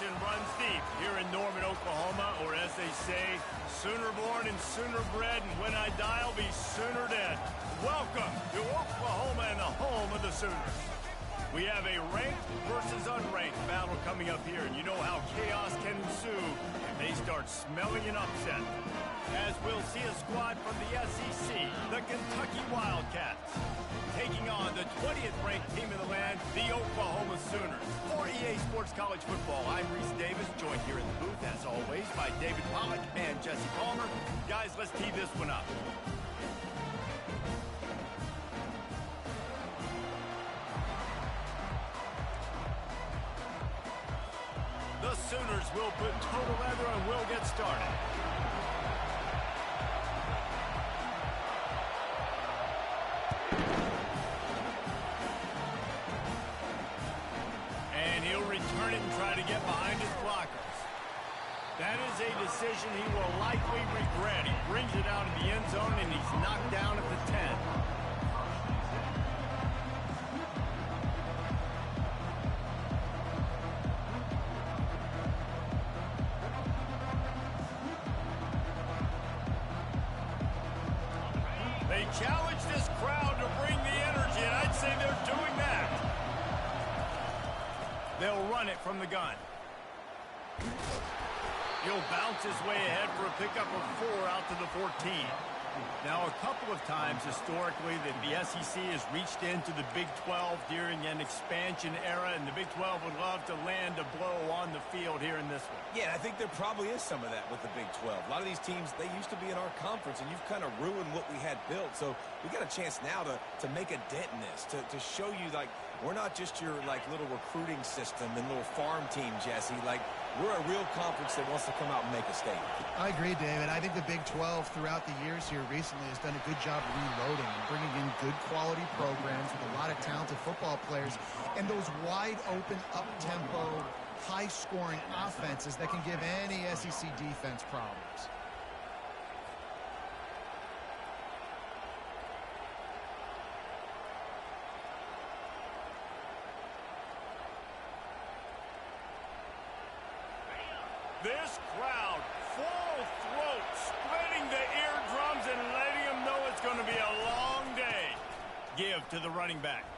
tradition runs deep here in Norman, Oklahoma, or as they say, sooner born and sooner bred, and when I die, I'll be sooner dead. Welcome to Oklahoma and the home of the Sooners. We have a ranked versus unranked battle coming up here, and you know how chaos can ensue if they start smelling an upset. As we'll see a squad from the SEC, the Kentucky Wildcats, taking on the 20th ranked team in the land, the Oklahoma Sooners. For EA Sports College Football, I'm Reese Davis, joined here in the booth, as always, by David Pollack and Jesse Palmer. Guys, let's tee this one up. The Sooners will put total leather and we'll get started. And he'll return it and try to get behind his blockers. That is a decision he will likely regret. He brings it out of the end zone and he's knocked down at the 10. They challenge this crowd to bring the energy, and I'd say they're doing that. They'll run it from the gun. He'll bounce his way ahead for a pickup of 4 out to the 14. Now, a couple of times historically that the SEC has reached into the Big 12 during an expansion era, and the Big 12 would love to land a blow on the field here in this one. Yeah, I think there probably is some of that with the Big 12. A lot of these teams, they used to be in our conference, and you've kind of ruined what we had built. So we got a chance now to make a dent in this, to show you, like, we're not just your, like, little recruiting system and little farm team, Jesse. Like, we're a real conference that wants to come out and make a statement. I agree, David. I think the Big 12 throughout the years here recently has done a good job reloading and bringing in good quality programs with a lot of talented football players and those wide open, up-tempo, high-scoring offenses that can give any SEC defense problems. This crowd, full throat, splitting the eardrums and letting them know it's going to be a long day. Give to the running back.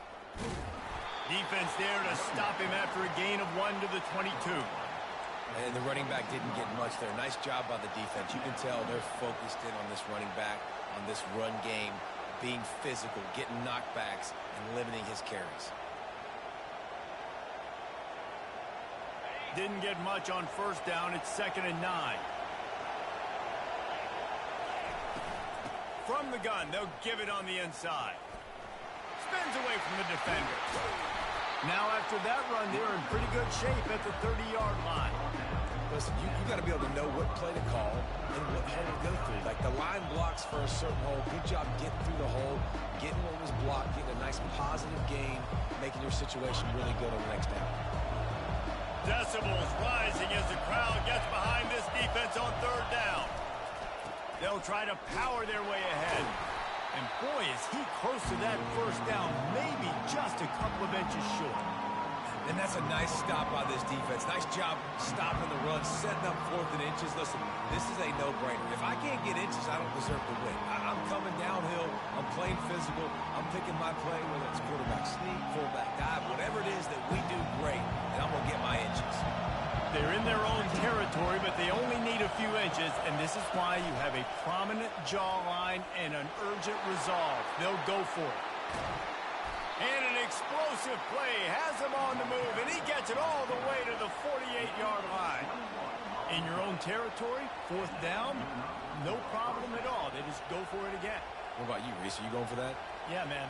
Defense there to stop him after a gain of 1 to the 22. And the running back didn't get much there. Nice job by the defense. You can tell they're focused in on this running back, on this run game, being physical, getting knockbacks, and limiting his carries. Didn't get much on first down. It's 2nd and 9. From the gun, they'll give it on the inside. Spins away from the defender. Now after that run, they're in pretty good shape at the 30-yard line. Listen, you got to be able to know what play to call and what hole to go through. Like, the line blocks for a certain hole. Good job getting through the hole, getting what was blocked, getting a nice positive gain, making your situation really good on the next down. Decibels rising as the crowd gets behind this defense on 3rd down. They'll try to power their way ahead. And boy, is he close to that first down, maybe just a couple of inches short. And that's a nice stop by this defense. Nice job stopping the run, setting up 4th and inches. Listen, this is a no-brainer. If I can't get inches, I don't deserve to win. I'm coming downhill. I'm playing physical. I'm picking my play, whether it's quarterback sneak, fullback dive, whatever it is that we do great, and I'm going to get my inches. They're in their own territory, but they only need a few inches, and this is why you have a prominent jawline and an urgent resolve. They'll go for it. And an explosive play has him on the move, and he gets it all the way to the 48-yard line. In your own territory, 4th down, no problem at all. They just go for it again. What about you, Reese? Are you going for that? Yeah, man.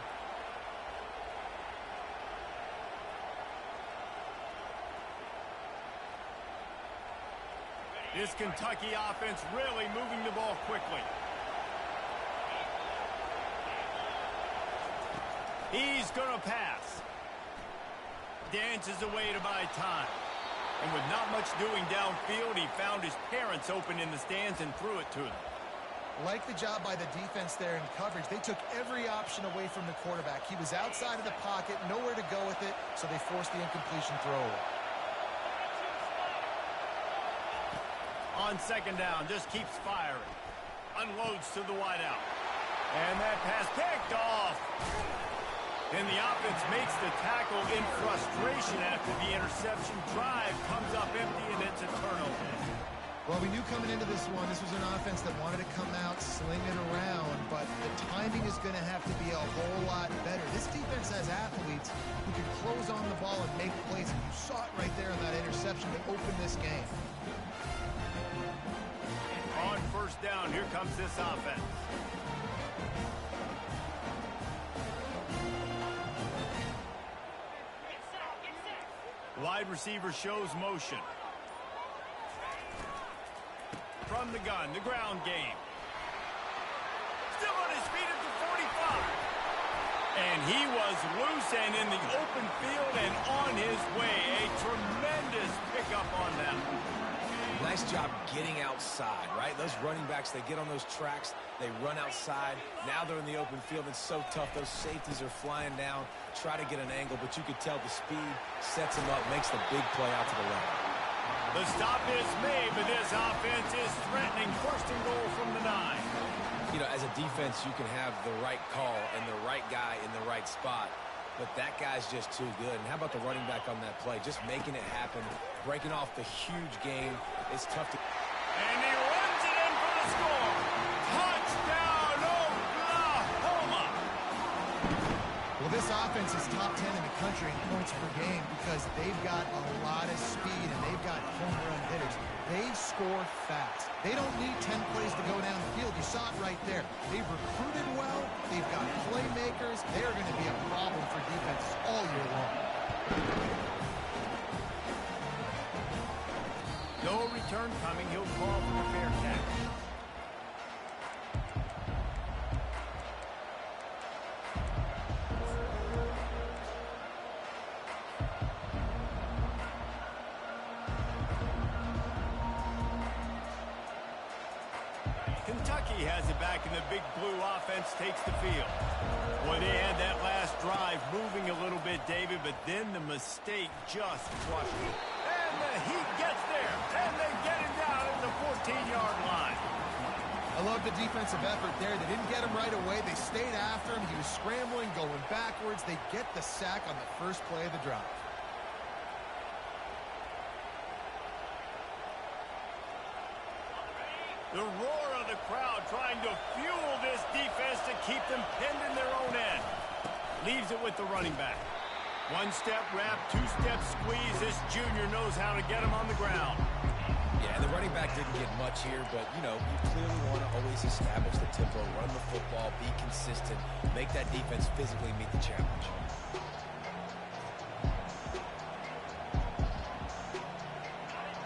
This Kentucky offense really moving the ball quickly. He's going to pass. Dances away to buy time. And with not much doing downfield, he found his parents open in the stands and threw it to them. Like the job by the defense there in coverage. They took every option away from the quarterback. He was outside of the pocket, nowhere to go with it, so they forced the incompletion throw. On second down, just keeps firing. Unloads to the wideout. And that pass picked off. And the offense makes the tackle in frustration after the interception. Drive comes up empty, and it's a turnover. Well, we knew coming into this one, this was an offense that wanted to come out, sling it around, but the timing is going to have to be a whole lot better. This defense has athletes who can close on the ball and make plays, and you saw it right there in that interception to open this game. On first down, here comes this offense. Wide receiver shows motion. From the gun, the ground game. Still on his feet at the 45. And he was loose and in the open field and on his way. A tremendous pickup on that one. Nice job getting outside, right? Those running backs, they get on those tracks, they run outside. Now they're in the open field. It's so tough. Those safeties are flying down, try to get an angle, but you could tell the speed sets him up, makes the big play out to the left. The stop is made, but this offense is threatening. First and goal from the 9. You know, as a defense, you can have the right call and the right guy in the right spot, but that guy's just too good. And how about the running back on that play? Just making it happen, breaking off the huge gain. It's tough to... And he runs it in for the score. Touchdown, Oklahoma! Well, this offense is top 10 in the country in points per game because they've got a lot of speed and they've got home run hitters. They score fast. They don't need 10 plays to go down the field. You saw it right there. They've recruited well. They've got playmakers. They're going to be a problem for defenses all year long. No return coming. He'll call for the fair catch. Kentucky has it back, and the Big Blue offense takes the field. Well, they had that last drive moving a little bit, David, but then the mistake just crushed it. And the Heat gets there, and they get him down at the 14-yard line. I love the defensive effort there. They didn't get him right away. They stayed after him. He was scrambling, going backwards. They get the sack on the first play of the drive. The roar of the crowd trying to fuel this defense to keep them pinned in their own end. Leaves it with the running back. One-step wrap, two-step squeeze. This junior knows how to get him on the ground. Yeah, the running back didn't get much here, but, you know, you clearly want to always establish the tempo, run the football, be consistent, make that defense physically meet the challenge.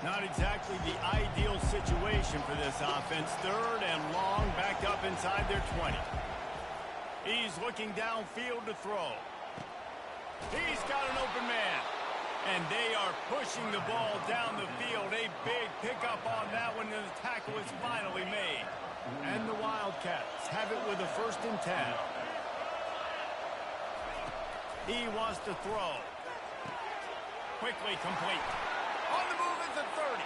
Not exactly the ideal situation for this offense. Third and long, backed up inside their 20. He's looking downfield to throw. He's got an open man. And they are pushing the ball down the field. A big pickup on that one, and the tackle is finally made. And the Wildcats have it with a 1st and 10. He wants to throw. Quickly complete. On the move at the 30.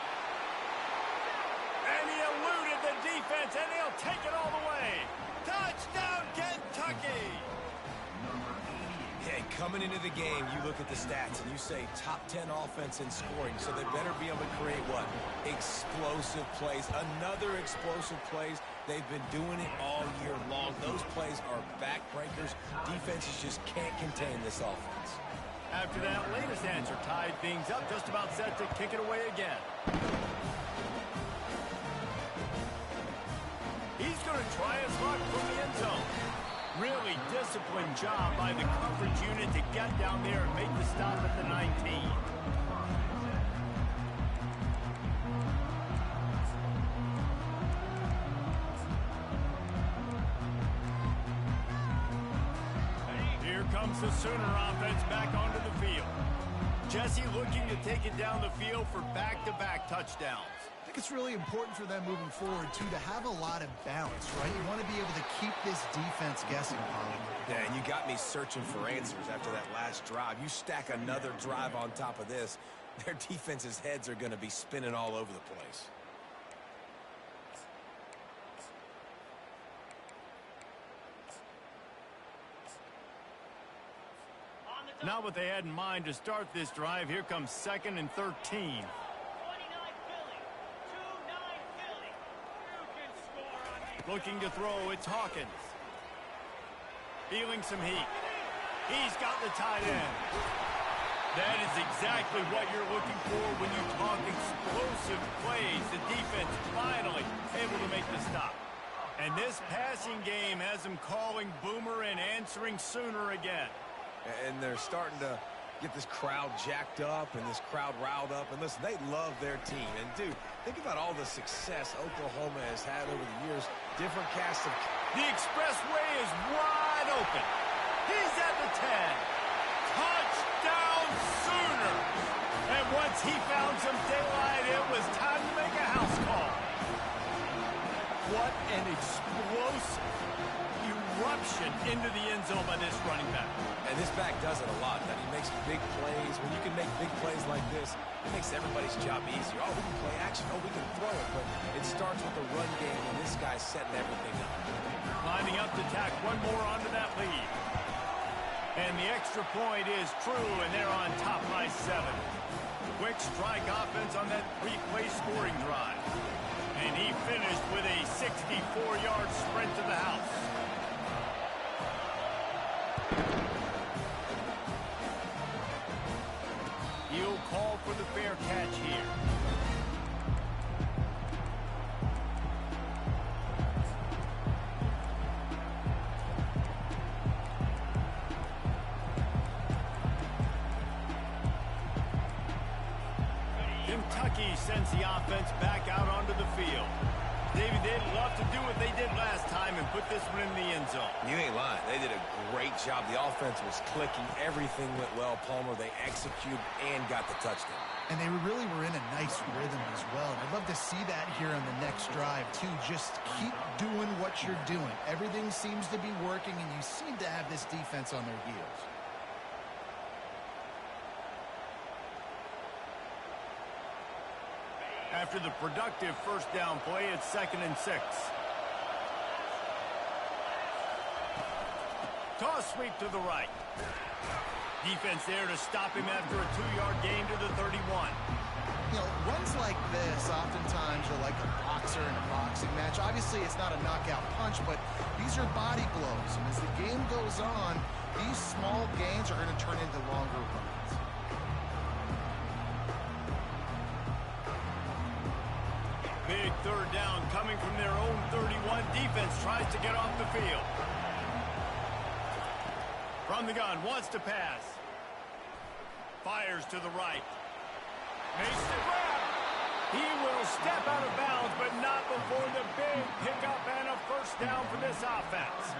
And he eluded the defense, and he'll take it all the way. Touchdown, Kentucky! Hey, coming into the game, you look at the stats and you say top 10 offense in scoring, so they better be able to create what? Explosive plays. Another explosive plays. They've been doing it all year long. Those plays are backbreakers. Defenses just can't contain this offense. After that latest answer tied things up, just about set to kick it away again. He's going to try his luck from the end zone. Really disciplined job by the coverage unit to get down there and make the stop at the 19. Here comes the Sooner offense back onto the field. Jesse looking to take it down the field for back-to-back touchdowns. I think it's really important for them moving forward, too, to have a lot of balance, right? You want to be able to keep this defense guessing, Colin. Yeah, and you got me searching for answers after that last drive. You stack another drive on top of this, their defense's heads are going to be spinning all over the place. Not what they had in mind to start this drive. Here comes 2nd and 13. Looking to throw, it's Hawkins. Feeling some heat. He's got the tight end. That is exactly what you're looking for when you talk explosive plays. The defense finally able to make the stop. And this passing game has them calling Boomer and answering Sooner again. And they're starting to get this crowd jacked up and this crowd riled up. And listen, they love their team. And, dude, think about all the success Oklahoma has had over the years. Different casts of... The expressway is wide open. He's at the 10. Touchdown Sooners! And once he found some daylight, it was time to make a house call. What an explosive eruption into the end zone by this running back. And this back does it a lot. That he makes big plays. When you can make big plays like this, it makes everybody's job easier. Oh, we can play action. Oh, we can throw it. But it starts with the run game, and this guy's setting everything up. Lining up to tack one more onto that lead. And the extra point is true, and they're on top by 7. Quick strike offense on that 3-play scoring drive. And he finished with a 64-yard sprint to the house. He'll call for the fair catch here. Kentucky sends the offense back out onto the field. David, they'd love to do what they did last time and put this one in the end zone. You ain't lying. They did a great job. The offense was clicking. Everything went well, Palmer. They executed and got the touchdown. And they really were in a nice rhythm as well. And I'd love to see that here on the next drive, too. Just keep doing what you're doing. Everything seems to be working, and you seem to have this defense on their heels. After the productive first down play, it's 2nd and 6. Toss sweep to the right. Defense there to stop him after a 2-yard gain to the 31. You know, runs like this oftentimes are like a boxer in a boxing match. Obviously, it's not a knockout punch, but these are body blows. And as the game goes on, these small gains are going to turn into longer runs. Big third down coming from their own 31. Defense tries to get off the field. From the gun, wants to pass. Fires to the right. Makes the grab. He will step out of bounds, but not before the big pickup and a first down for this offense.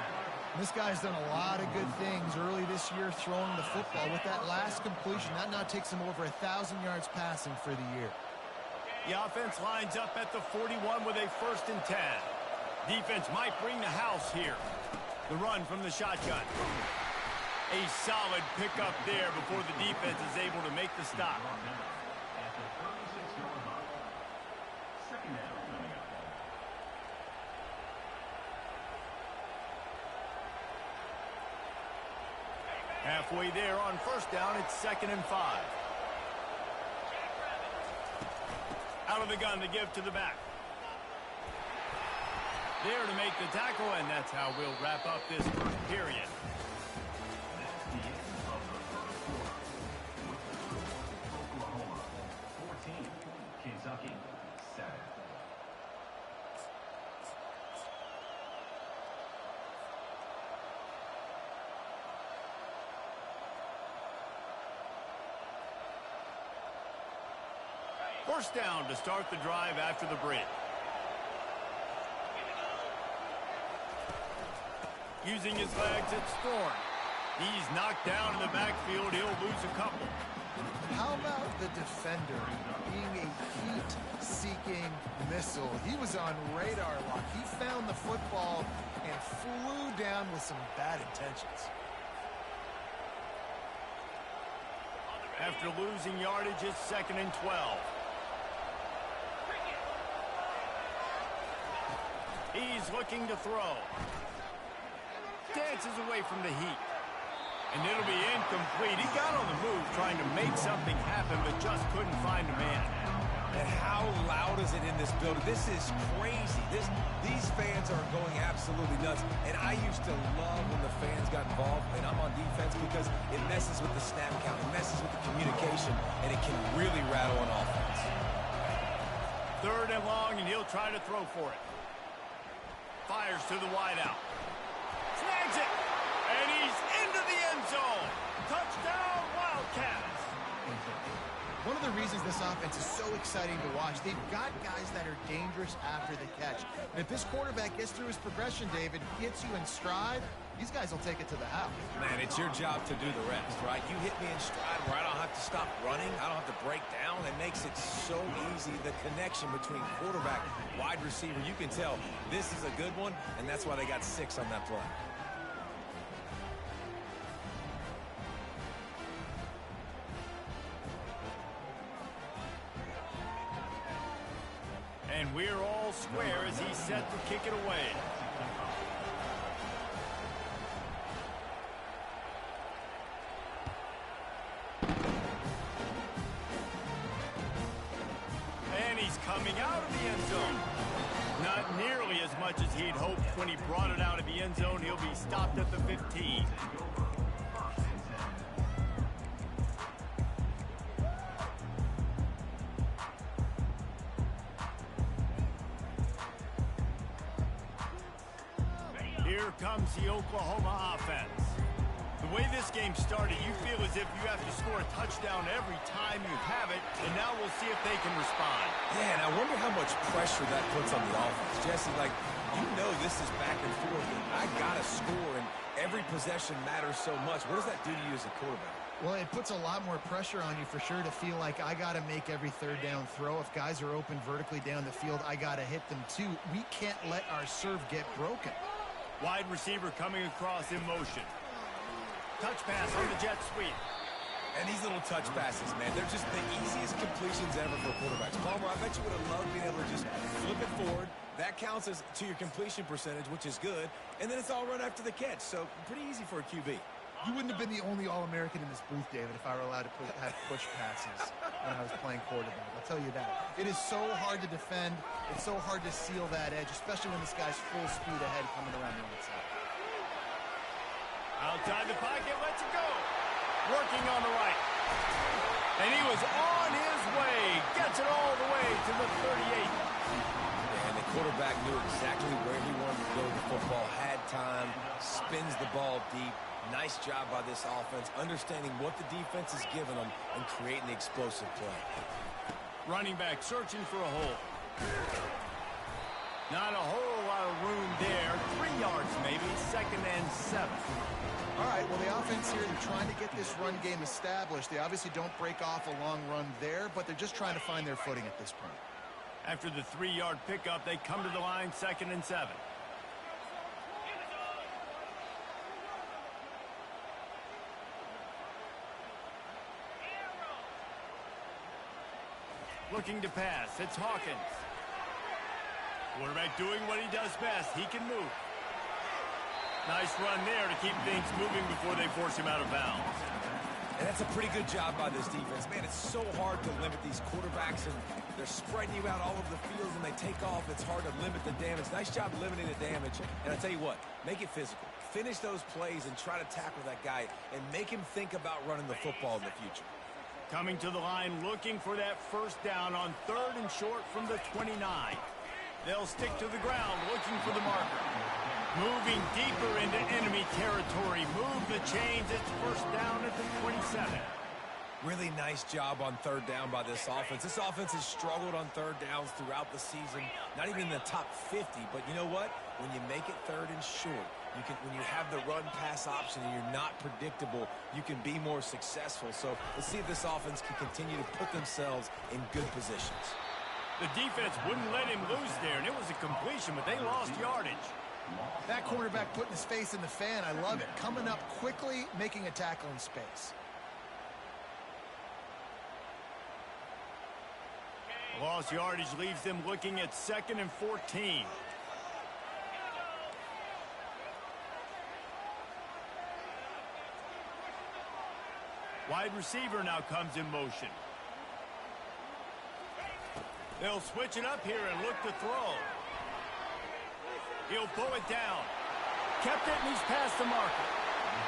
This guy's done a lot of good things early this year throwing the football. With that last completion, that now takes him over 1,000 yards passing for the year. The offense lines up at the 41 with a 1st and 10. Defense might bring the house here. The run from the shotgun. A solid pickup there before the defense is able to make the stop. Halfway there on first down, it's 2nd and 5. Out of the gun to give to the back. There to make the tackle, and that's how we'll wrap up this first period. Oklahoma 14, Kentucky 7. First down to start the drive after the break. Using his legs, it's Thorne. He's knocked down in the backfield. He'll lose a couple. How about the defender being a heat-seeking missile? He was on radar lock. He found the football and flew down with some bad intentions. After losing yardage, it's 2nd and 12. He's looking to throw. Dances away from the heat. And it'll be incomplete. He got on the move trying to make something happen, but just couldn't find a man. And how loud is it in this building? This is crazy. These fans are going absolutely nuts. And I used to love when the fans got involved, and I'm on defense because it messes with the snap count. It messes with the communication, and it can really rattle an offense. 3rd and long, and he'll try to throw for it. Fires to the wideout. Snags it. And he's into the end zone. Touchdown, Wildcats. One of the reasons this offense is so exciting to watch, they've got guys that are dangerous after the catch. And if this quarterback gets through his progression, David, gets you in stride, these guys will take it to the house. Man, it's your job to do the rest, right? You hit me in stride where I don't have to stop running. I don't have to break down. It makes it so easy, the connection between quarterback, wide receiver. You can tell this is a good one, and that's why they got 6 on that play. And we're all square as he's set to kick it away. And he's coming out of the end zone. Not nearly as much as he'd hoped when he brought it out of the end zone. He'll be stopped at the 15. Here comes the Oklahoma offense. The way this game started, you feel as if you have to score a touchdown every time you have it, and now we'll see if they can respond. Yeah, and I wonder how much pressure that puts on the offense. Jesse, like, you know this is back and forth, and I got to score, and every possession matters so much. What does that do to you as a quarterback? Well, it puts a lot more pressure on you for sure to feel like I got to make every 3rd down throw. If guys are open vertically down the field, I got to hit them too. We can't let our serve get broken. Wide receiver coming across in motion. Touch pass on the jet sweep. And these little touch passes, man, they're just the easiest completions ever for quarterbacks. Palmer, I bet you would have loved being able to just flip it forward. That counts as to your completion percentage, which is good. And then it's all run after the catch. So pretty easy for a QB. You wouldn't have been the only All-American in this booth, David, if I were allowed to have push passes when I was playing quarterback. I'll tell you that. It is so hard to defend. It's so hard to seal that edge, especially when this guy's full speed ahead coming around the outside. Outside the pocket, lets it go. Working on the right. And he was on his way. Gets it all the way to the 38. And the quarterback knew exactly where he wanted to go with the football. Had time, spins the ball deep. Nice job by this offense, understanding what the defense is giving them and creating the explosive play. Running back searching for a hole. Not a whole lot of room there. 3 yards maybe, 2nd and 7. All right, well, the offense here, they're trying to get this run game established. They obviously don't break off a long run there, but they're just trying to find their footing at this point. After the 3-yard pickup, they come to the line, 2nd and 7. Looking to pass. It's Hawkins. Quarterback doing what he does best. He can move. Nice run there to keep things moving before they force him out of bounds. And that's a pretty good job by this defense. Man, it's so hard to limit these quarterbacks, and they're spreading you out all over the field. When they take off, it's hard to limit the damage. Nice job limiting the damage. And I tell you what, make it physical. Finish those plays and try to tackle that guy and make him think about running the football in the future. Coming to the line, looking for that 1st down on 3rd and short from the 29. They'll stick to the ground, looking for the marker. Moving deeper into enemy territory. Move the chains. It's 1st down at the 27. Really nice job on 3rd down by this offense. This offense has struggled on 3rd downs throughout the season. Not even in the top 50, but you know what? When you make it 3rd and short, when you have the run-pass option and you're not predictable, you can be more successful. So let's see if this offense can continue to put themselves in good positions. The defense wouldn't let him loose there, and it was a completion, but they lost yardage. That cornerback putting his face in the fan, I love it. Coming up quickly, making a tackle in space. Lost yardage leaves them looking at 2nd and 14. Wide receiver now comes in motion. They'll switch it up here and look to throw. He'll pull it down. Kept it, and he's past the marker.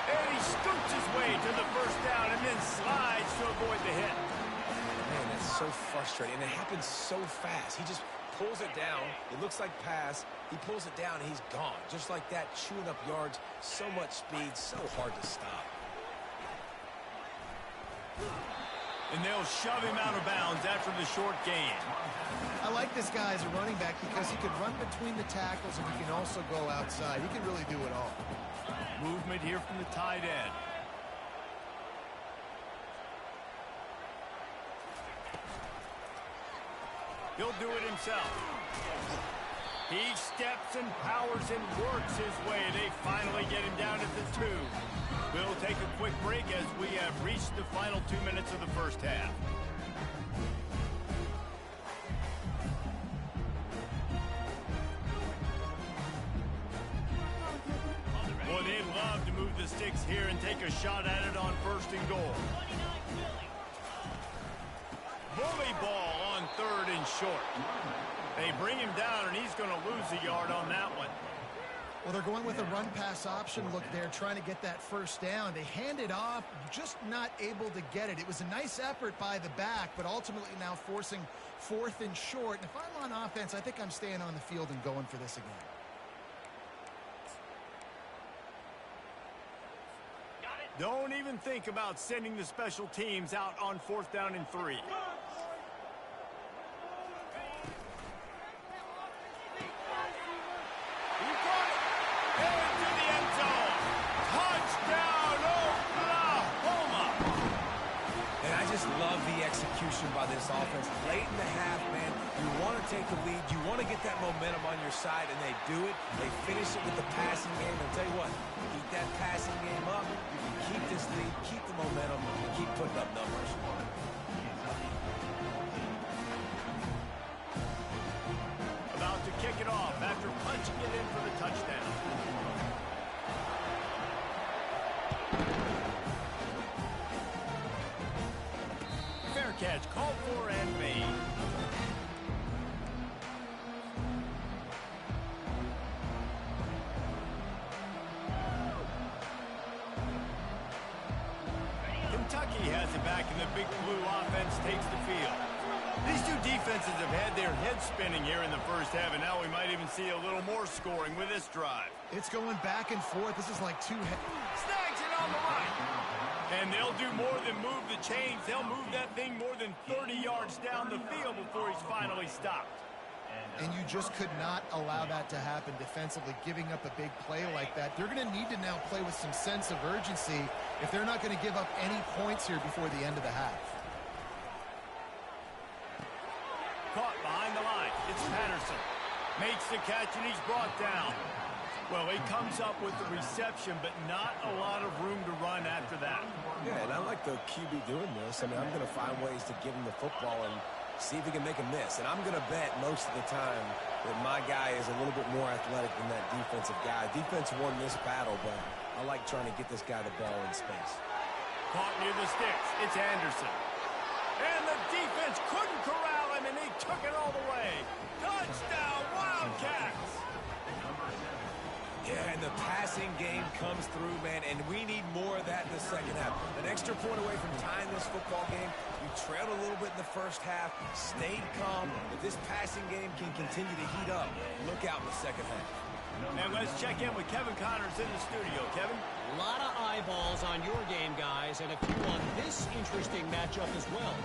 And he scoots his way to the first down and then slides to avoid the hit. Man, that's so frustrating. And it happens so fast. He just pulls it down. It looks like pass. He pulls it down, and he's gone. Just like that, chewing up yards. So much speed, so hard to stop. And they'll shove him out of bounds after the short gain. I like this guy as a running back because he can run between the tackles and he can also go outside. He can really do it all. Movement here from the tight end. He'll do it himself. He steps and powers and works his way. They finally get him down at the 2. We'll take a quick break as we have reached the final 2 minutes of the first half. Well, they'd love to move the sticks here and take a shot at it on 1st and goal. Bully ball on 3rd and short. They bring him down, and he's going to lose a yard on that one. Well, they're going with a run-pass option look there, trying to get that first down. They hand it off, just not able to get it. It was a nice effort by the back, but ultimately now forcing 4th and short. And if I'm on offense, I think I'm staying on the field and going for this again. Don't even think about sending the special teams out on 4th down and 3. Love the execution by this offense. Late in the half, man, you want to take the lead. You want to get that momentum on your side, and they do it. They finish it with the passing game. And I'll tell you what, keep that passing game up. You can keep this lead, keep the momentum, and keep putting up numbers. About to kick it off after punching it in for the touchdown. Catch called for and made. Kentucky has it back, and the Big Blue offense takes the field. These two defenses have had their heads spinning here in the first half, and now we might even see a little more scoring with this drive. It's going back and forth. This is like two heads. Snags it on the right. And they'll do more than move the chains. They'll move that thing more than 30 yards down the field before he's finally stopped. And you just could not allow that to happen defensively, giving up a big play like that. They're going to need to now play with some sense of urgency if they're not going to give up any points here before the end of the half. Caught behind the line. It's Patterson. Makes the catch, and he's brought down. Well, he comes up with the reception, but not a lot of room to run after that. Yeah, and I like the QB doing this. I mean, I'm going to find ways to give him the football and see if he can make a miss. And I'm going to bet most of the time that my guy is a little bit more athletic than that defensive guy. Defense won this battle, but I like trying to get this guy the ball in space. Caught near the sticks. It's Anderson. And the defense couldn't corral him, and he took it all the way. Touchdown, Wildcats! Yeah, and the passing game comes through, man, and we need more of that in the second half. An extra point away from tying this football game. You trailed a little bit in the first half, stayed calm. If this passing game can continue to heat up, look out in the second half. And let's check in with Kevin Connors in the studio. Kevin? A lot of eyeballs on your game, guys, and a few on this interesting matchup as well.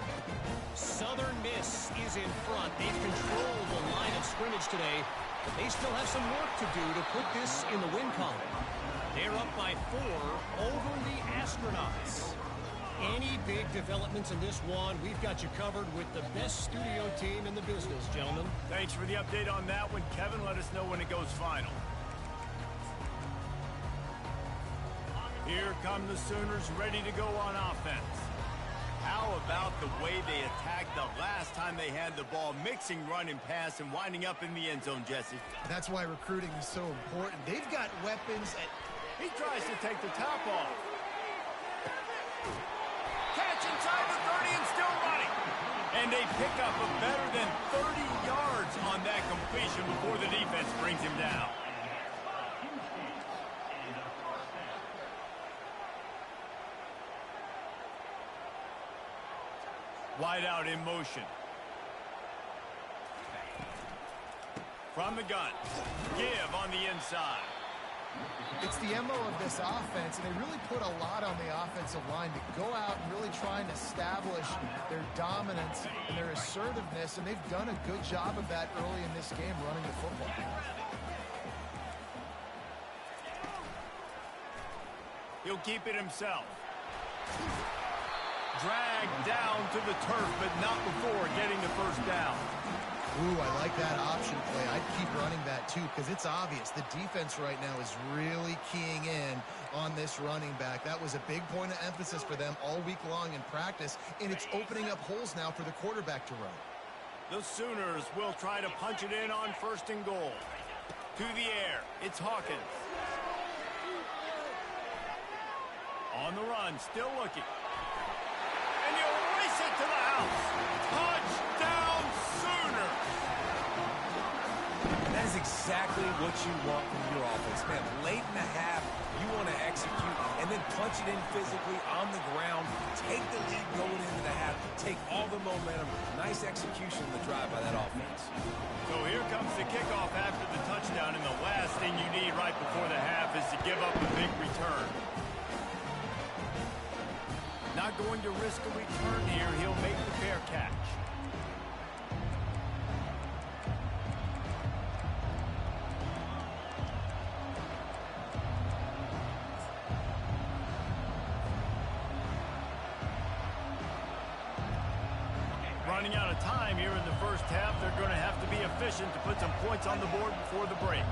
Southern Miss is in front. They've controlled the line of scrimmage today, but they still have some work to do to put this in the win column. They're up by 4 over the Astronauts. Any big developments in this one, we've got you covered with the best studio team in the business, gentlemen. Thanks for the update on that one, Kevin. Let us know when it goes final. Here come the Sooners ready to go on offense. How about the way they attacked the last time they had the ball, mixing run and pass and winding up in the end zone, Jesse? That's why recruiting is so important. They've got weapons. He tries to take the top off. inside the 30 and still running. And a pickup of better than 30 yards on that completion before the defense brings him down. Wide out in motion. From the gun. Give on the inside. It's the MO of this offense, and they really put a lot on the offensive line to go out and really try and establish their dominance and their assertiveness, and they've done a good job of that early in this game running the football. He'll keep it himself. Dragged down to the turf, but not before getting the first down. Ooh, I like that option play. I'd keep running that too because it's obvious the defense right now is really keying in on this running back. That was a big point of emphasis for them all week long in practice, and it's opening up holes now for the quarterback to run. The Sooners will try to punch it in on 1st and goal. To the air, it's Hawkins. On the run, still looking. And you'll race it to the house. Touchdown, Sooners! That is exactly what you want from your offense, man. Late in the half, you want to execute and then punch it in physically on the ground. Take the lead going into the half. Take all the momentum. Nice execution of the drive by that offense. So here comes the kickoff after the touchdown, and the last thing you need right before the half is to give up a big return. Not going to risk a return here. He'll make the fair catch. Running out of time here in the first half. They're going to have to be efficient to put some points on the board before the break.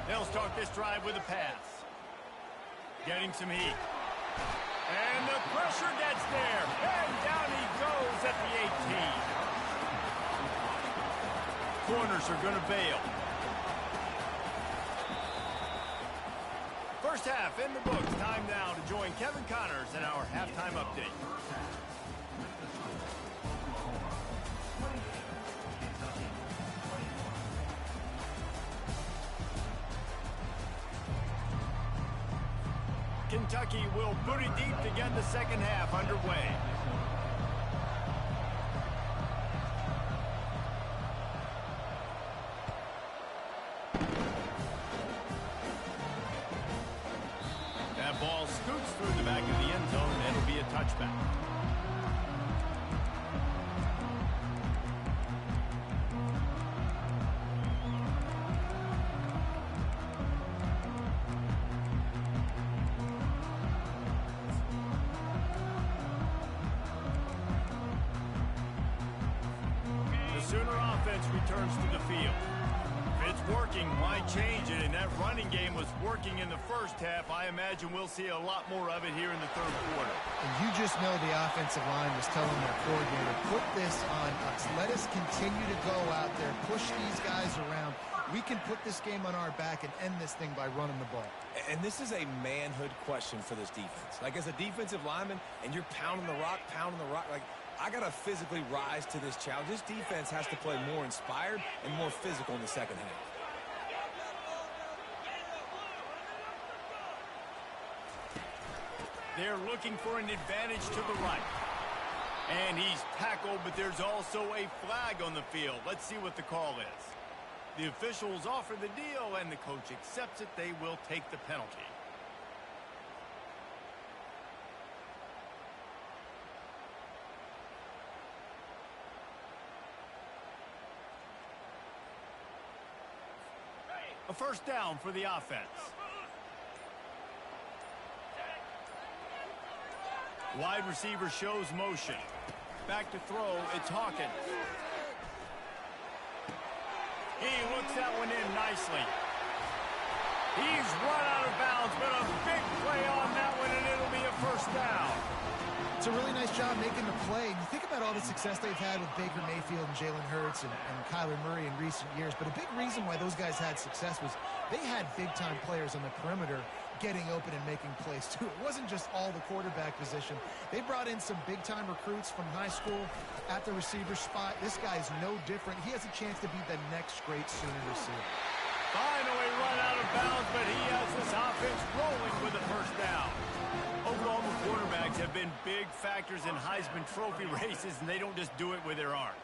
They'll start this drive with a pass. Getting some heat. And the pressure gets there. And down he goes at the 18. Corners are going to bail. First half in the books. Time now to join Kevin Connors in our halftime update. Kentucky will boot it deep to get the second half underway. That ball scoots through the back of the end zone, and it'll be a touchback. Returns to the field. If it's working, why change it? And that running game was working in the first half. I imagine we'll see a lot more of it here in the third quarter. And you just know the offensive line was telling their coordinator, put this on us. Let us continue to go out there, push these guys around. We can put this game on our back and end this thing by running the ball. And this is a manhood question for this defense. Like, as a defensive lineman, and you're pounding the rock, like, I got to physically rise to this challenge. This defense has to play more inspired and more physical in the second half. They're looking for an advantage to the right. And he's tackled, but there's also a flag on the field. Let's see what the call is. The officials offer the deal, and the coach accepts it. They will take the penalty. A first down for the offense. Wide receiver shows motion. Back to throw, it's Hawkins. He looks that one in nicely. He's run out of bounds, but a big play on that one, and it'll be a first down. It's a really nice job making the play. You think about all the success they've had with Baker Mayfield and Jalen Hurts and Kyler Murray in recent years, but a big reason why those guys had success was they had big-time players on the perimeter getting open and making plays, too. It wasn't just all the quarterback position. They brought in some big-time recruits from high school at the receiver spot. This guy's no different. He has a chance to be the next great Sooner receiver. Finally run out of bounds, but he has this offense rolling with a first down. Oklahoma quarterbacks have been big factors in Heisman Trophy races, and they don't just do it with their arms.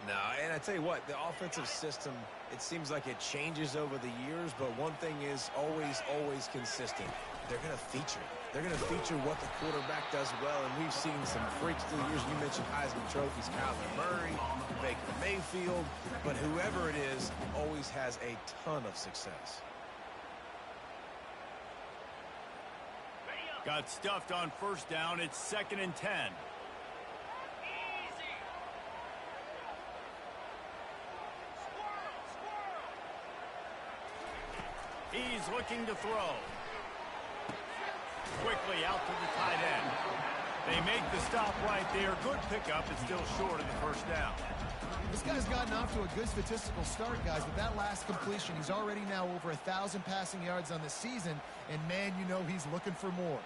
No, and I tell you what, the offensive system, it seems like it changes over the years, but one thing is always consistent. They're going to feature. They're going to feature what the quarterback does well, and we've seen some freaks through the years. You mentioned Heisman trophies, Kyler Murray, Baker Mayfield, but whoever it is always has a ton of success. Got stuffed on first down. It's 2nd and 10. He's looking to throw. Quickly out to the tight end. They make the stop right there. Good pickup. It's still short of the first down. This guy's gotten off to a good statistical start, guys. With that last completion, he's already now over 1,000 passing yards on the season. And, man, you know he's looking for more.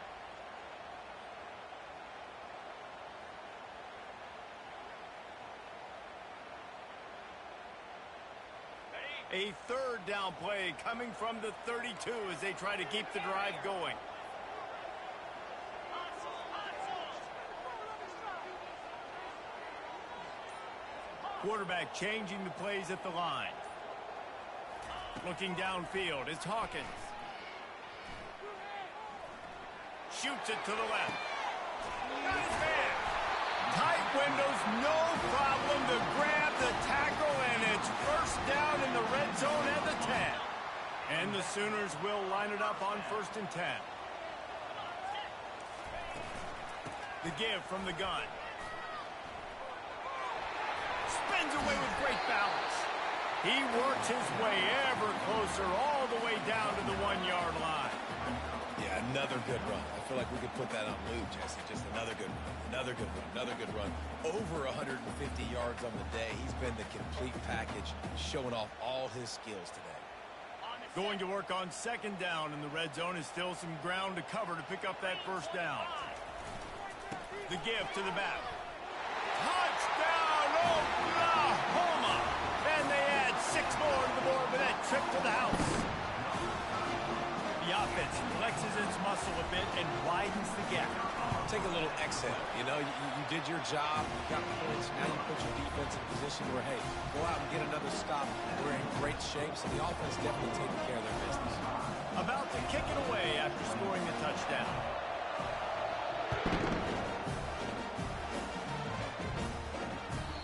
A third down play coming from the 32 as they try to keep the drive going. Quarterback changing the plays at the line. Looking downfield, it's Hawkins. Shoots it to the left. Got his man. Tight windows, no problem to grab the tackle, and it's first down in the red zone at the 10. And the Sooners will line it up on 1st and 10. The give from the gun. Spins away with great balance. He works his way ever closer all the way down to the 1-yard line. Yeah, another good run. I feel like we could put that on loop, Jesse. Just another good run, another good run, another good run. Over 150 yards on the day. He's been the complete package, showing off all his skills today. Going to work on 2nd down in the red zone is still some ground to cover to pick up that first down. The give to the back. Touchdown, Oklahoma! And they add 6 more to the board with that trip to the house. The offense flexes its muscle a bit and widens the gap. Take a little exhale. You know, you did your job. You got points. Now you put your defense in a position where, hey, go out and get another stop. We're in great shape, so the offense definitely taking care of their business. About to kick it away after scoring the touchdown.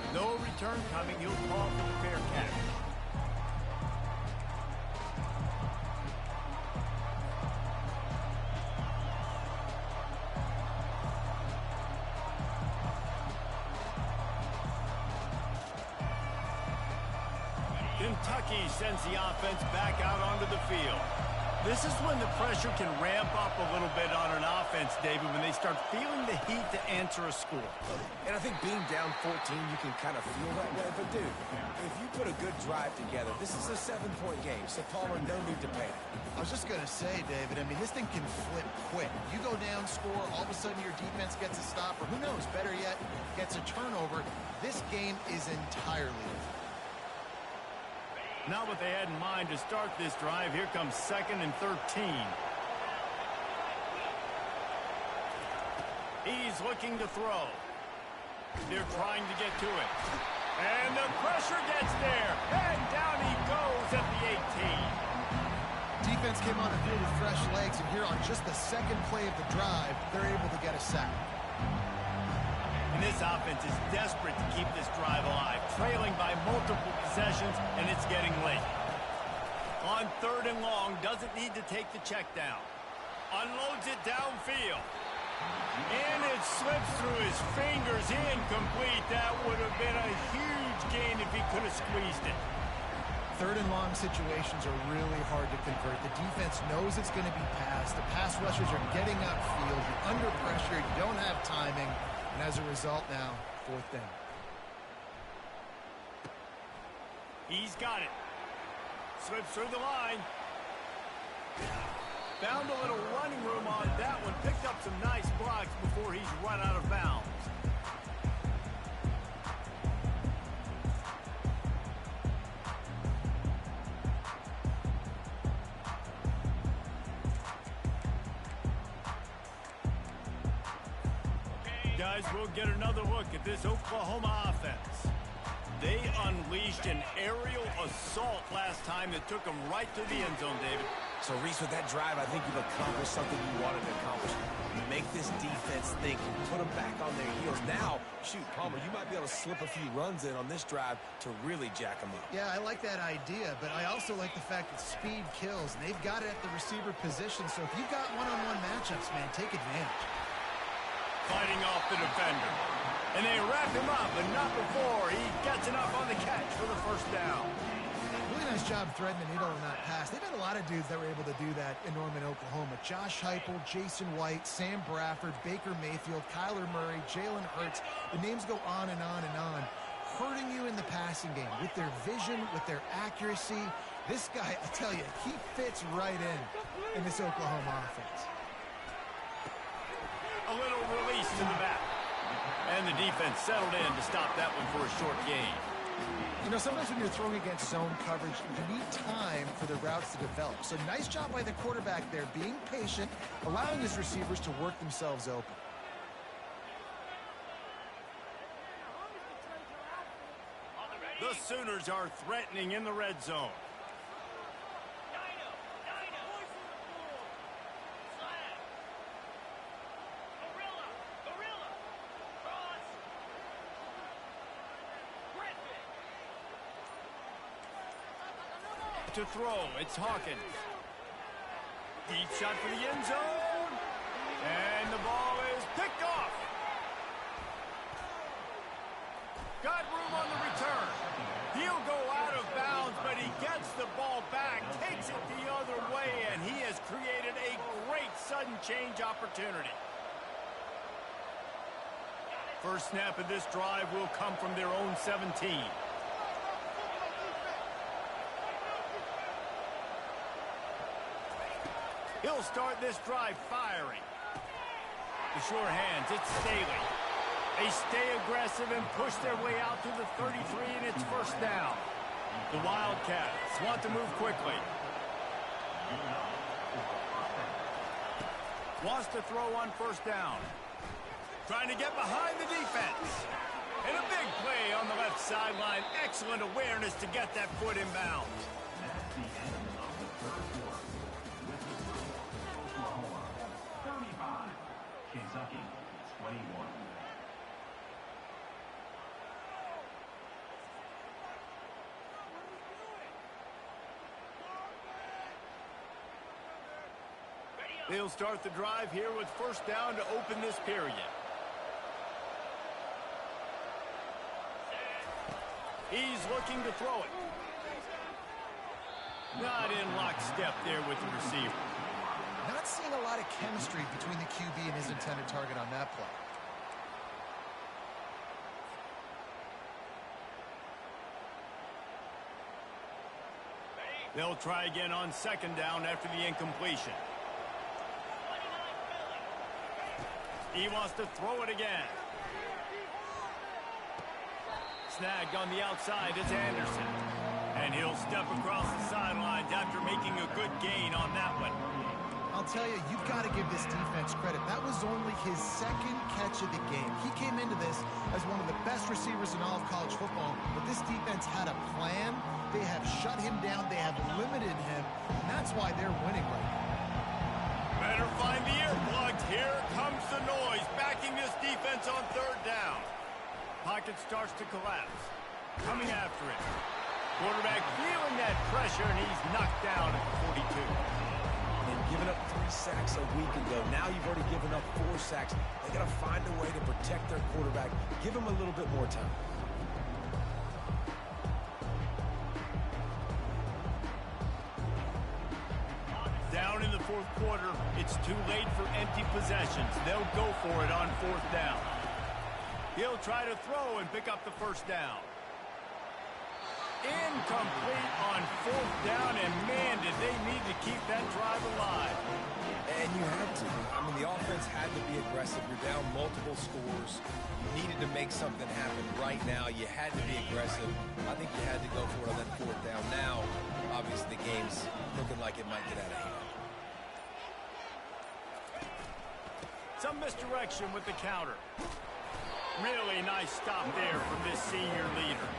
No return coming. He'll call for the fair catch. Kentucky sends the offense back out onto the field. This is when the pressure can ramp up a little bit on an offense, David, when they start feeling the heat to answer a score. And I think being down 14, you can kind of feel that way. But, dude, if you put a good drive together, this is a 7-point game. So, Palmer, no need to panic. I was just going to say, David, I mean, this thing can flip quick. You go down, score, all of a sudden your defense gets a stop, or who knows, better yet, gets a turnover. This game is entirely different. Not what they had in mind to start this drive. Here comes 2nd and 13. He's looking to throw. They're trying to get to it. And the pressure gets there. And down he goes at the 18. Defense came on the field with fresh legs, and here on just the 2nd play of the drive, they're able to get a sack. And this offense is desperate to keep this drive alive, trailing by multiple possessions, and it's getting late. On 3rd and long, doesn't need to take the check down. Unloads it downfield. And it slips through his fingers, incomplete. That would have been a huge gain if he could have squeezed it. 3rd and long situations are really hard to convert. The defense knows it's going to be passed. The pass rushers are getting upfield. You're under pressure. You don't have timing. And as a result now, 4th down. He's got it. Slips through the line. Found a little running room on that one. Picked up some nice blocks before he's run out of bounds. Guys, we'll get another look at this Oklahoma offense. They unleashed an aerial assault last time that took them right to the end zone, David. So, Reese, with that drive, I think you've accomplished something you wanted to accomplish. You make this defense think, put them back on their heels. Now, shoot, Palmer, you might be able to slip a few runs in on this drive to really jack them up. Yeah, I like that idea, but I also like the fact that speed kills, and they've got it at the receiver position. So if you've got one-on-one matchups, man, take advantage. Fighting off the defender. And they wrap him up, but not before he gets enough on the catch for the first down. Really nice job threading the needle on that pass. They've had a lot of dudes that were able to do that in Norman, Oklahoma. Josh Heupel, Jason White, Sam Bradford, Baker Mayfield, Kyler Murray, Jalen Hurts. The names go on and on and on. Hurting you in the passing game with their vision, with their accuracy. This guy, I tell you, he fits right in this Oklahoma offense. A little release to the back. And the defense settled in to stop that one for a short gain. You know, sometimes when you're throwing against zone coverage, you need time for the routes to develop. So nice job by the quarterback there, being patient, allowing his receivers to work themselves open. The Sooners are threatening in the red zone. To throw, it's Hawkins. Deep shot for the end zone. And the ball is picked off. Got room on the return. He'll go out of bounds, but he gets the ball back, takes it the other way, and he has created a great sudden change opportunity. First snap of this drive will come from their own 17. He'll start this drive firing. The sure hands, it's Staley. They stay aggressive and push their way out to the 33, and it's first down. The Wildcats want to move quickly. Wants to throw on first down. Trying to get behind the defense. And a big play on the left sideline. Excellent awareness to get that foot in bounds. That's the end of the third quarter. With the score, Oklahoma 35, Kentucky 21. They'll start the drive here with first down to open this period. He's looking to throw it. Not in lockstep there with the receiver. Not seeing a lot of chemistry between the QB and his intended target on that play. They'll try again on second down after the incompletion. He wants to throw it again. Snagged on the outside is Anderson. And he'll step across the sidelines after making a good gain on that one. I'll tell you, you've got to give this defense credit. That was only his second catch of the game. He came into this as one of the best receivers in all of college football, but this defense had a plan. They have shut him down. They have limited him, and that's why they're winning right now. Better find the earplugs. Here comes the noise, backing this defense on third down. Pocket starts to collapse. Coming after it. Quarterback feeling that pressure, and he's knocked down at the 42. And giving up 3 sacks a week ago. Now you've already given up 4 sacks. They got to find a way to protect their quarterback. Give him a little bit more time. Down in the fourth quarter, it's too late for empty possessions. They'll go for it on fourth down. He'll try to throw and pick up the first down. Incomplete on fourth down, and man, did they need to keep that drive alive. And you had to. I mean, the offense had to be aggressive. You're down multiple scores. You needed to make something happen right now. You had to be aggressive. I think you had to go for it on that fourth down. Now, obviously, the game's looking like it might get out of hand. Some misdirection with the counter. Really nice stop there from this senior leader.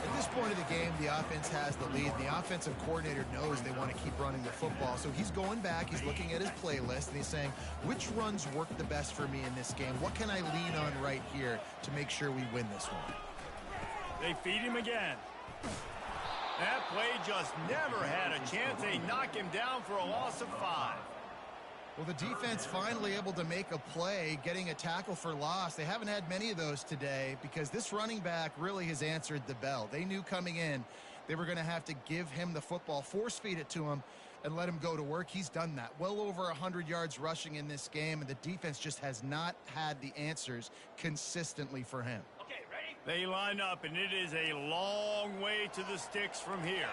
At this point of the game, the offense has the lead. The offensive coordinator knows they want to keep running the football. So he's going back, he's looking at his playlist, and he's saying, which runs work the best for me in this game? What can I lean on right here to make sure we win this one? They feed him again. That play just never had a chance. They knock him down for a loss of 5. Well, the defense finally able to make a play, getting a tackle for loss. They haven't had many of those today because this running back really has answered the bell. They knew coming in they were going to have to give him the football, force feed it to him, and let him go to work. He's done that. Well over 100 yards rushing in this game, and the defense just has not had the answers consistently for him. Okay, ready? They line up, and it is a long way to the sticks from here.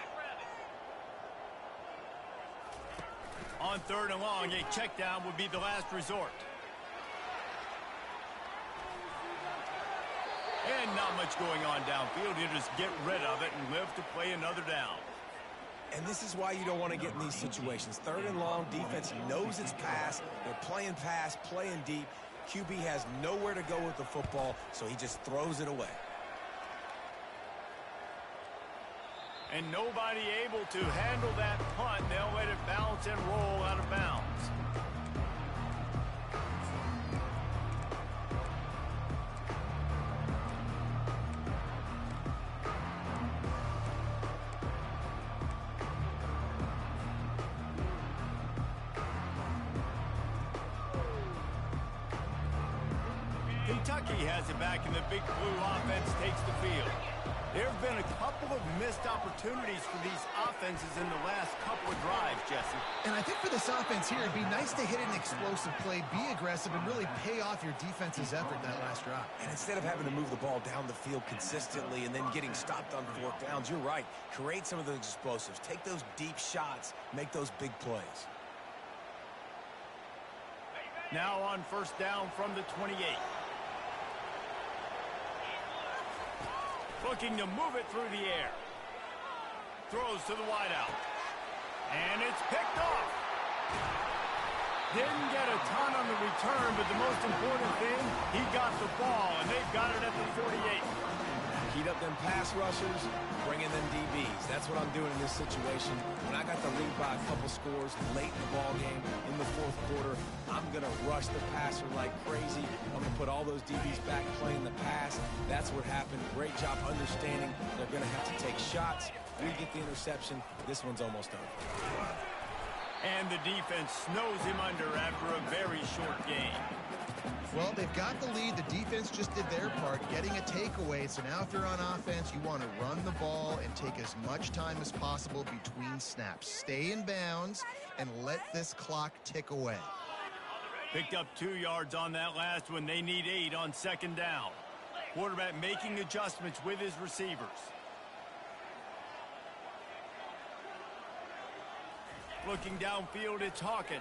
On 3rd and long, a check down would be the last resort. And not much going on downfield. You just get rid of it and live to play another down. And this is why you don't want to get in these situations. 3rd and long, defense knows it's pass. They're playing pass, playing deep. QB has nowhere to go with the football, so he just throws it away. And nobody able to handle that punt. They'll let it bounce and roll out of bounds. Kentucky has it back, and the Big Blue offense takes the field. There have been a couple of missed opportunities for these offenses in the last couple of drives, Jesse. And I think for this offense here, it'd be nice to hit an explosive play, be aggressive, and really pay off your defense's effort that last drive. And instead of having to move the ball down the field consistently and then getting stopped on 4th downs, you're right. Create some of those explosives. Take those deep shots. Make those big plays. Now on 1st down from the 28. Looking to move it through the air. Throws to the wideout. And it's picked off. Didn't get a ton on the return, but the most important thing, he got the ball, and they've got it at the 48. Heat up them pass rushers, bring in them DBs. That's what I'm doing in this situation. When I got the lead by a couple scores late in the ball game, in the 4th quarter, I'm going to rush the passer like crazy. I'm going to put all those DBs back playing the pass. That's what happened. Great job understanding they're going to have to take shots. We get the interception. This one's almost over. And the defense snows him under after a very short game. Well, they've got the lead. The defense just did their part, getting a takeaway. So now if you're on offense, you want to run the ball and take as much time as possible between snaps. Stay in bounds and let this clock tick away. Picked up 2 yards on that last one. They need 8 on 2nd down. Quarterback making adjustments with his receivers. Looking downfield, it's Hawkins.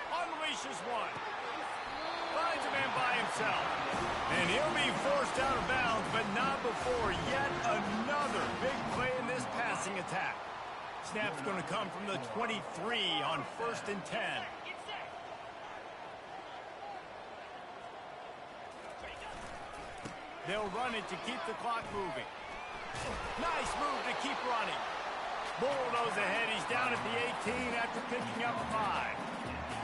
Unleashes one. Finds a man by himself. And he'll be forced out of bounds, but not before yet another big play in this passing attack. Snap's going to come from the 23 on 1st and 10. They'll run it to keep the clock moving. Nice move to keep running. Bulldoze ahead. He's down at the 18 after picking up 5.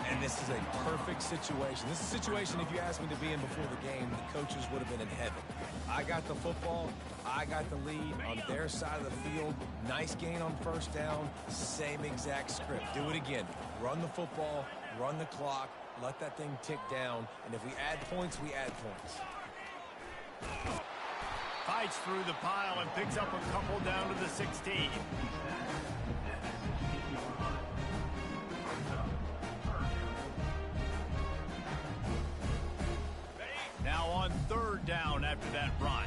And this is a perfect situation. This is a situation, if you asked me to be in before the game, the coaches would have been in heaven. I got the football. I got the lead on their side of the field. Nice gain on 1st down. Same exact script. Do it again. Run the football. Run the clock. Let that thing tick down. And if we add points, we add points. Fights through the pile and picks up a couple down to the 16. Now on 3rd down after that run.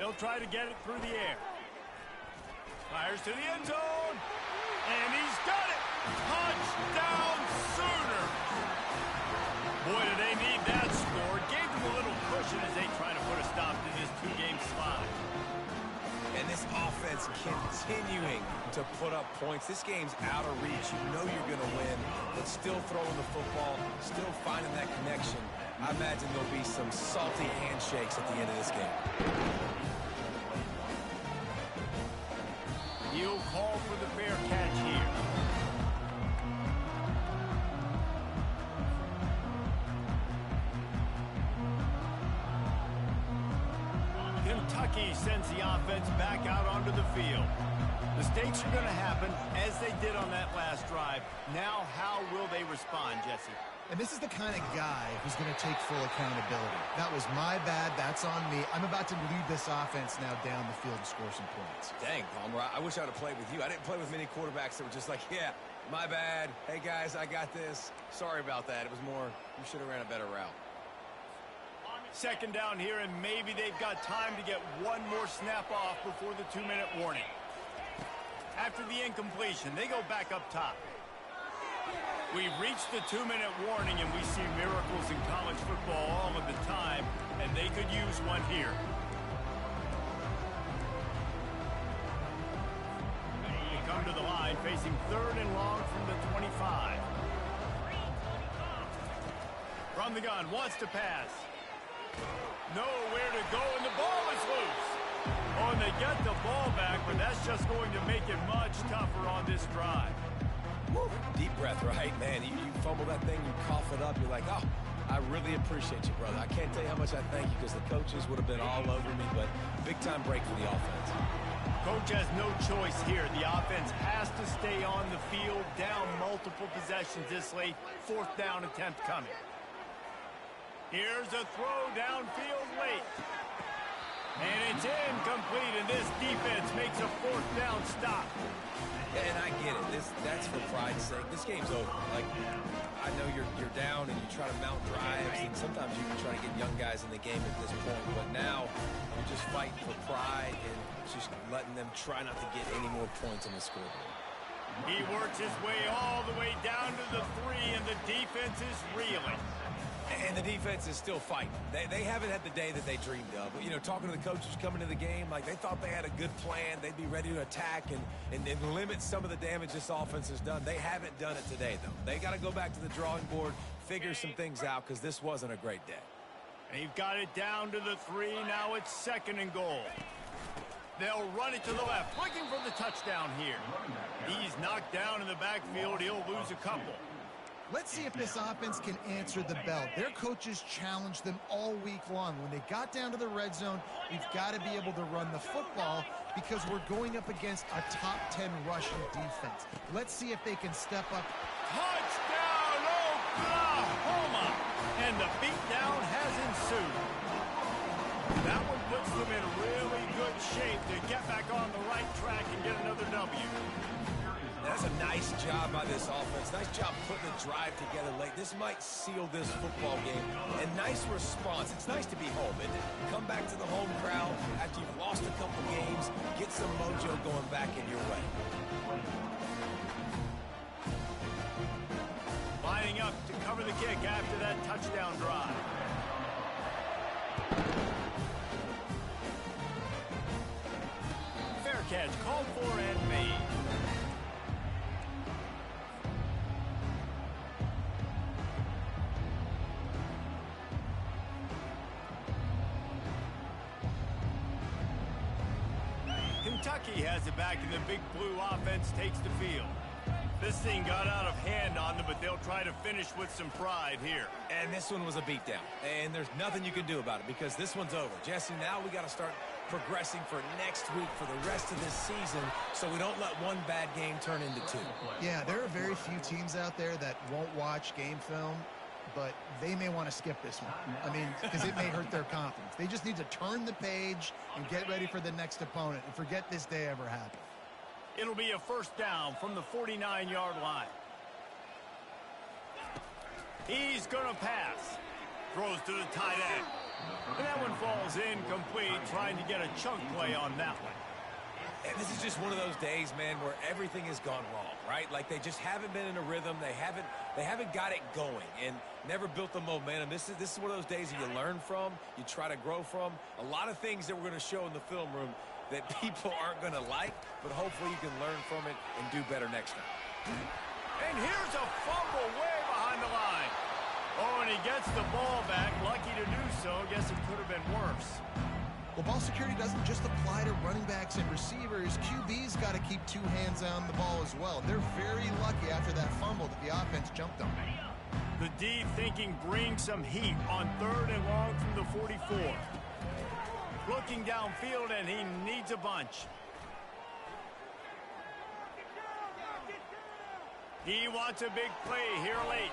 They'll try to get it through the air. Fires to the end zone. And he's got it. Touchdown Sooners. Boy, do they need that score. Gave them a little cushion as they try to put a stop to this two-game slide. And this offense continuing to put up points. This game's out of reach. You know you're going to win, but still throwing the football, still finding that connection. I imagine there'll be some salty handshakes at the end of this game. He'll call for the fair catch here. Kentucky sends the offense back out onto the field. Mistakes are going to happen, as they did on that last drive. Now, how will they respond, Jesse? And this is the kind of guy who's going to take full accountability. That was my bad. That's on me. I'm about to lead this offense now down the field and score some points. Dang, Palmer, I wish I would have played with you. I didn't play with many quarterbacks that were just like, yeah, my bad. Hey, guys, I got this. Sorry about that. It was more, you should have ran a better route. Second down here, and maybe they've got time to get one more snap off before the 2-minute warning. After the incompletion, they go back up top. We've reached the 2-minute warning, and we see miracles in college football all of the time, and they could use one here. They come to the line, facing 3rd and long from the 25. From the gun, wants to pass. Nowhere to go, and the ball is loose. Oh, and they get the ball back, but that's just going to make it much tougher on this drive. Woo. Deep breath, right? Man, you fumble that thing, you cough it up, you're like, oh, I really appreciate you, brother. I can't tell you how much I thank you because the coaches would have been all over me, but big-time break for the offense. Coach has no choice here. The offense has to stay on the field, down multiple possessions this late. 4th down attempt coming. Here's a throw downfield late. And it's incomplete, and this defense makes a 4th down stop. Yeah, and I get it. That's for pride's sake. This game's over. Like, I know you're down and you try to mount drives, and sometimes you can try to get young guys in the game at this point. But now you're just fighting for pride and just letting them try not to get any more points on the scoreboard. He works his way all the way down to the 3, and the defense is reeling. And the defense is still fighting. They haven't had the day that they dreamed of. But, you know, talking to the coaches coming to the game, like they thought they had a good plan. They'd be ready to attack and limit some of the damage this offense has done. They haven't done it today, though. They got to go back to the drawing board, figure some things out, because this wasn't a great day. They've got it down to the 3. Now it's 2nd and goal. They'll run it to the left, looking for the touchdown here. He's knocked down in the backfield. He'll lose a couple. Let's see if this offense can answer the bell. Their coaches challenged them all week long. When they got down to the red zone, we've got to be able to run the football because we're going up against a top 10 rushing defense. Let's see if they can step up. Touchdown, Oklahoma! And the beatdown has ensued. That one puts them in really good shape to get back on the right track and get another W. That's a nice job by this offense. Nice job putting the drive together late. This might seal this football game. And nice response. It's nice to be home, isn't it? Come back to the home crowd after you've lost a couple games. Get some mojo going back in your way. Lining up to cover the kick after that touchdown drive. Fair catch called for and made. Kentucky has it back, and the Big Blue offense takes the field. This thing got out of hand on them, but they'll try to finish with some pride here. And this one was a beatdown. And there's nothing you can do about it because this one's over. Jesse, now we got to start progressing for next week for the rest of this season so we don't let one bad game turn into 2. Yeah, there are very few teams out there that won't watch game film, but they may want to skip this one. I mean, because it may hurt their confidence. They just need to turn the page and get ready for the next opponent and forget this day ever happened. It'll be a 1st down from the 49-yard line. He's going to pass. Throws to the tight end. And that one falls incomplete, trying to get a chunk play on that one. And this is just one of those days, man, where everything has gone wrong, right? Like they just haven't been in a rhythm. They haven't got it going and never built the momentum. This is one of those days that you learn from, you try to grow from. A lot of things that we're going to show in the film room that people aren't going to like, but hopefully you can learn from it and do better next time. And here's a fumble way behind the line. Oh, and he gets the ball back. Lucky to do so. Guess it could have been worse. Well, ball security doesn't just apply to running backs and receivers. QB's got to keep two hands on the ball as well. They're very lucky after that fumble that the offense jumped on. The D thinking bring some heat on 3rd and long from the 44. Looking downfield, and he needs a bunch. He wants a big play here late.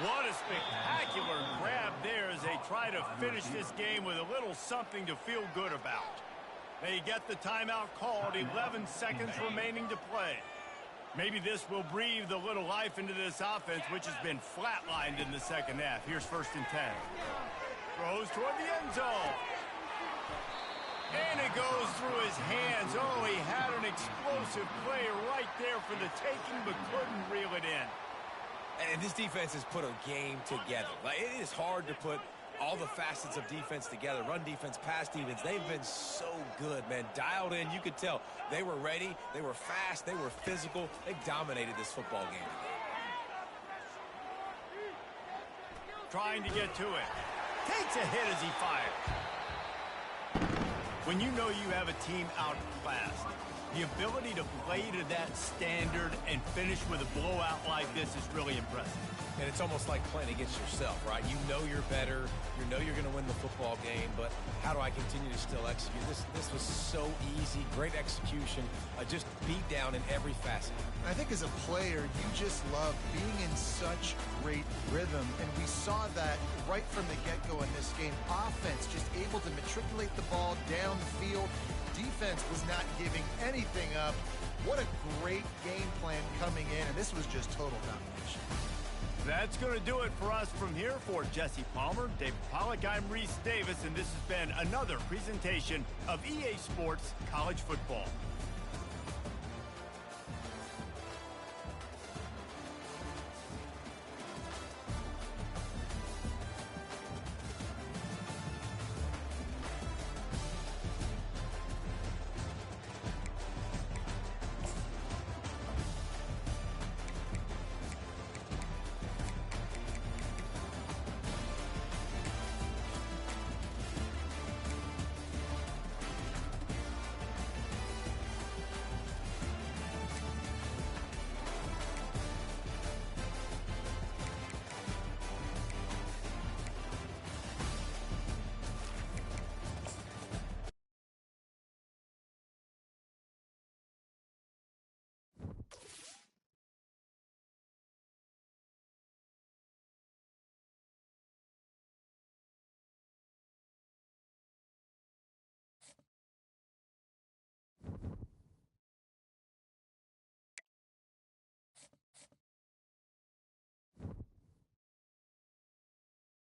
What a spectacular grab there as they try to finish this game with a little something to feel good about. They get the timeout called, 11 seconds remaining to play. Maybe this will breathe a little life into this offense, which has been flatlined in the second half. Here's 1st and 10. Throws toward the end zone. And it goes through his hands. Oh, he had an explosive play right there for the taking, but couldn't reel it in. And this defense has put a game together. Like, it is hard to put all the facets of defense together. Run defense, pass defense. They've been so good, man. Dialed in. You could tell they were ready. They were fast. They were physical. They dominated this football game. Trying to get to it. Takes a hit as he fires. When you know you have a team outclassed, the ability to play to that standard and finish with a blowout like this is really impressive. And it's almost like playing against yourself, right? You know you're better. You know you're going to win the football game, but how do I continue to still execute? This was so easy. Great execution. Just beat down in every facet. I think as a player, you just love being in such great rhythm, and we saw that right from the get-go in this game. Offense just able to matriculate the ball down the field. Defense was not giving anything up. What a great game plan coming in, and this was just total domination. That's going to do it for us from here. For Jesse Palmer, David Pollack, I'm Reese Davis, and this has been another presentation of EA Sports College Football.